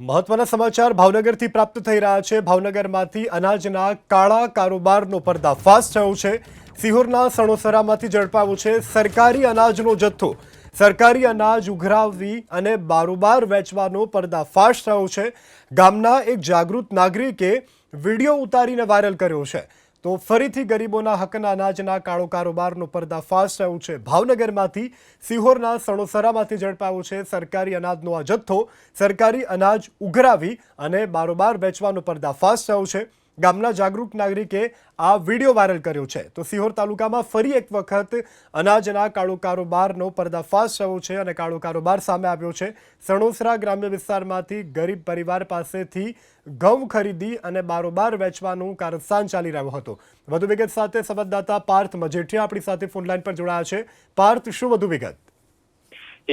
મહત્વના સમાચાર ભાવનગરથી પ્રાપ્ત થઈ રહ્યા છે। ભાવનગરમાંથી અનાજના કાળા કારોબારનો પર્દાફાશ થયો છે। સિહોરના સણોસરામાંથી ઝડપાયો છે સરકારી અનાજનો જથ્થો। સરકારી અનાજ ઉઘરાવી અને બારોબાર વેચવાનો પર્દાફાશ થયો છે। ગામના એક જાગૃત નાગરિકે વિડીયો ઉતારીને વાયરલ કર્યો છે। તો ફરીથી ગરીબોના હકના અનાજના કાળો કારોબારનો પર્દાફાશ થયો છે। ભાવનગરમાંથી સિહોરના સણોસરામાંથી ઝડપાયો છે સરકારી અનાજનો આ જથ્થો। સરકારી અનાજ ઉઘરાવી અને બારોબાર વેચવાનો પર્દાફાશ થયો છે। ગામના જાગૃત નાગરિકે આ વિડીયો વાયરલ કર્યો છે। તો સિહોર તાલુકામાં ફરી એક વખત અનાજના કાળો કારોબારનો પર્દાફાશ થયો છે અને કાળો કારોબાર સામે આવ્યો છે। સણોસરા ગ્રામ્ય વિસ્તારમાંથી ગરીબ પરિવાર પાસેથી ઘઉં ખરીદી અને બારોબાર વેચવાનું કારસ્તાન ચાલી રહ્યો હતો। વધુ વિગત સાથે સંવાદદાતા પાર્થ મજેઠિયા આપણી સાથે ફોનલાઈન પર જોડાયા છે। પાર્થ, શું વધુ વિગત?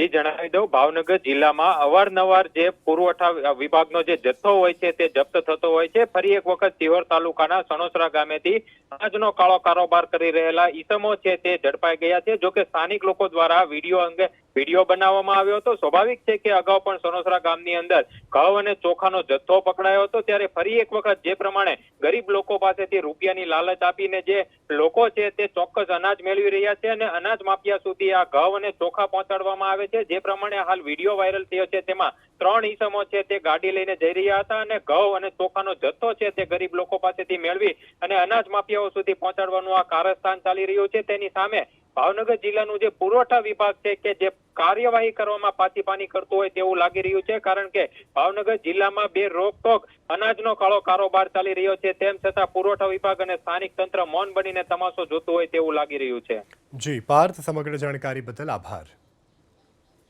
એ જણાવી દઉં, ભાવનગર જિલ્લામાં અવારનવાર જે પુરવઠા વિભાગનો જે જથ્થો હોય છે તે જપ્ત થતો હોય છે। ફરી એક વખત સિહોર તાલુકાના સણોસરા ગામેથી અનાજનો કાળો કારોબાર કરી રહેલા ઈસમો છે તે ઝડપાઈ ગયા છે। જોકે સ્થાનિક લોકો દ્વારા વિડીયો બનાવવામાં આવ્યો હતો। સ્વાભાવિક છે કે અગાઉ પણ સણોસરા ગામની અંદર ઘઉં અને ચોખાનો જથ્થો પકડાયો હતો, ત્યારે ફરી એક વખત જે પ્રમાણે ગરીબ લોકો પાસેથી રૂપિયાની લાલચ આપીને જે લોકો છે તે ચોક્કસ અનાજ મેળવી રહ્યા છે અને અનાજ માફિયા સુધી આ ઘઉં અને ચોખા પહોંચાડવામાં આવે છે। જે પ્રમાણે હાલ વિડીયો વાયરલ થયો છે તેમાં 3 ઈસમો છે તે ગાડી લઈને જઈ રહ્યા હતા અને ઘઉં અને ચોખાનો જથ્થો છે તે ગરીબ લોકો પાસેથી મેળવી અને અનાજ માફિયાઓ સુધી પહોંચાડવાનું આ કારસ્તાન ચાલી રહ્યું છે। તેની સામે ભાવનગર જિલ્લાનું જે પુરવઠા વિભાગ છે કે જે કાર્યવાહી કરવામાં પાની કરતું હોય તેવું લાગી રહ્યું છે, કારણ કે ભાવનગર જિલ્લામાં બે રોકટોક અનાજનો કાળો કારોબાર ચાલી રહ્યો છે, તેમ છતાં પુરવઠા વિભાગ અને સ્થાનિક તંત્ર મૌન બનીને તમાશો જોતું હોય તેવું લાગી રહ્યું છે। જી પાર્થ, સમગ્ર જાણકારી બદલ આભાર।